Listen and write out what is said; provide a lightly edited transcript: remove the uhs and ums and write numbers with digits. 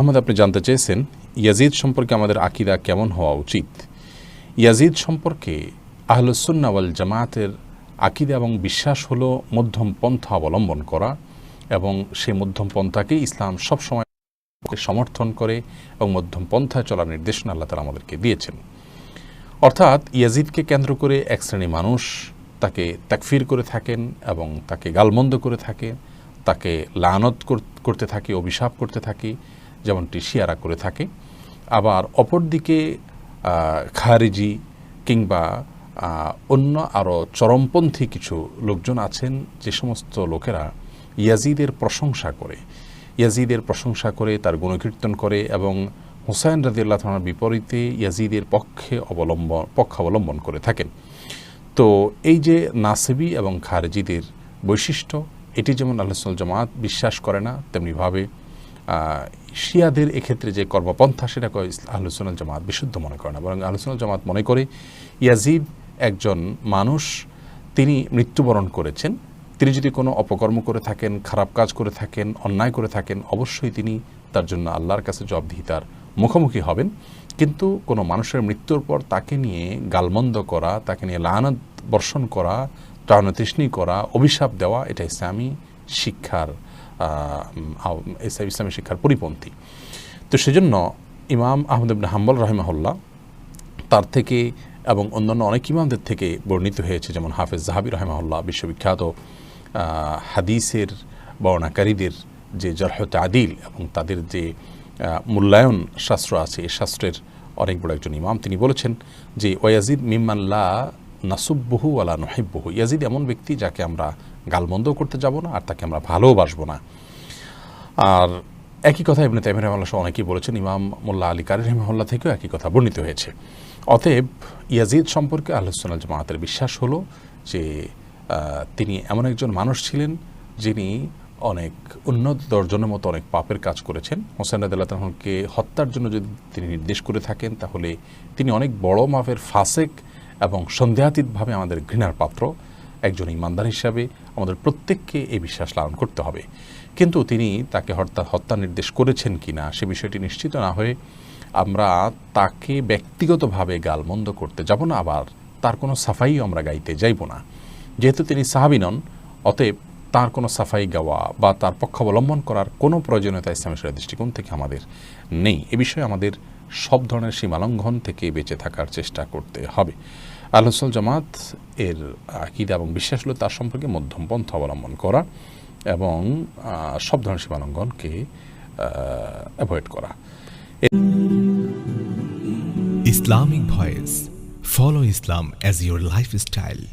আপনি জানতে চেয়েছেন ইয়াজিদ সম্পর্কে আমাদের আকীদা কেমন হওয়া উচিত। ইয়াজিদ সম্পর্কে আহলুস সুন্নাহ ওয়াল জামাতের আকীদা এবং বিশ্বাস হলো মধ্যম পন্থা অবলম্বন করা, এবং সেই মধ্যম পন্থাকে ইসলাম সবসময় সমর্থন করে এবং মধ্যম পন্থায় চলার নির্দেশনা আল্লাহ তাআলা আমাদেরকে দিয়েছেন। অর্থাৎ ইয়াজিদকে কেন্দ্র করে এক শ্রেণী মানুষ তাকে তাকফির করে থাকেন এবং তাকে গালমন্দ করে থাকে, তাকে লানত করতে থাকে, অভিশাপ করতে থাকে, যেমনটি শিয়ারা করে থাকে। আবার অপরদিকে খারিজি কিংবা অন্য আরও চরমপন্থী কিছু লোকজন আছেন, যে সমস্ত লোকেরা ইয়াজিদের প্রশংসা করে তার গুণকীর্তন করে এবং হুসাইন রাদিয়াল্লাহু তাআলার বিপরীতে ইয়াজিদের পক্ষাবলম্বন করে থাকেন। তো এই যে নাসিবি এবং খারিজিদের বৈশিষ্ট্য, এটি যেমন আহলুস সুন্নাহ ওয়াল জামাত বিশ্বাস করে না, তেমনিভাবে শিয়াদের এক্ষেত্রে যে কর্মপন্থা সেটাকে আহলুস সুন্নাহ ওয়াল জামাত বিশুদ্ধ মনে করে না, বরং আহলুস সুন্নাহ ওয়াল জামাত মনে করে ইয়াজিদ একজন মানুষ, তিনি মৃত্যুবরণ করেছেন। তিনি যদি কোনো অপকর্ম করে থাকেন, খারাপ কাজ করে থাকেন, অন্যায় করে থাকেন, অবশ্যই তিনি তার জন্য আল্লাহর কাছে জবাবদিহিতার মুখোমুখি হবেন। কিন্তু কোনো মানুষের মৃত্যুর পর তাকে নিয়ে গালমন্দ করা, তাকে নিয়ে লানত বর্ষণ করা, ত্রাণতৃষ্ণী করা, অভিশাপ দেওয়া, এটা ইসলামী শিক্ষার পরিপন্থী। তো সেজন্য ইমাম আহমদ ইবনে হাম্বল রাহিমাহুল্লাহ তার থেকে এবং অন্যান্য অনেক ইমামদের থেকে বর্ণিত হয়েছে, যেমন হাফেজ যাহাবী রাহিমাহুল্লাহ বিশ্ববিখ্যাত হাদিসের বর্ণাকারীদের যে জারহ ও তা'দীল এবং তাদের যে মূল্যায়ন শাস্ত্র আছে, এই শাস্ত্রের অনেক বড় একজন ইমাম, তিনি বলেছেন যে ওয়াজিদ মিম্মান লা নাসুব্বুহু ওয়ালা নুহিব্বুহু, ইয়াজিদ এমন ব্যক্তি যাকে আমরা গালমন্দ করতে যাব না আর তাকে আমরা ভালোবাসবো না। আর একই কথা ইবনে তাইমিয়া রাহিমাহুল্লাহ সহ অনেকেই বলেছেন, ইমাম মোল্লা আলী কারি রাহিমাহুল্লাহ থেকেও একই কথা বর্ণিত হয়েছে। অতএব ইয়াজিদ সম্পর্কে আহলুস সুন্নাহ ওয়াল জামাতের বিশ্বাস হলো যে তিনি এমন একজন মানুষ ছিলেন যিনি অনেক উন্নত দর্জনের মতো অনেক পাপের কাজ করেছেন। হোসেন রাদিয়াল্লাহু তাআলাকে হত্যার জন্য যদি তিনি নির্দেশ করে থাকেন, তাহলে তিনি অনেক বড় মাপের ফাসেক এবং সন্দেহাতীতভাবে আমাদের ঘৃণার পাত্র। একজন ইমানদার হিসাবে আমাদের প্রত্যেককে এই বিশ্বাস লালন করতে হবে। কিন্তু তিনি তাকে হত্যা নির্দেশ করেছেন কিনা সে বিষয়টি নিশ্চিত না হয়ে আমরা তাকে ব্যক্তিগতভাবে গালমন্দ করতে যাব না, আবার তার কোনো সাফাইও আমরা গাইতে যাইব না। যেহেতু তিনি সাহাবী নন, অতএব তার কোনো সাফাই গাওয়া বা তার পক্ষাবলম্বন করার কোনো প্রয়োজনীয়তা ইসলামী শরীয়তের দৃষ্টিকোণ থেকে আমাদের নেই। এ বিষয়ে আমাদের সব ধরনের সীমালঙ্ঘন থেকে বেঁচে থাকার চেষ্টা করতে হবে। আহলুস সুন্নাহ ওয়াল জামাত এর আকীদা এবং বিশ্বাস হলো তার সম্পর্কে মধ্যম পন্থা অবলম্বন করা এবং সব ধরনের সীমালঙ্ঘনকে অ্যাভয়েড করা। Islamic Voice. Follow Islam as your lifestyle.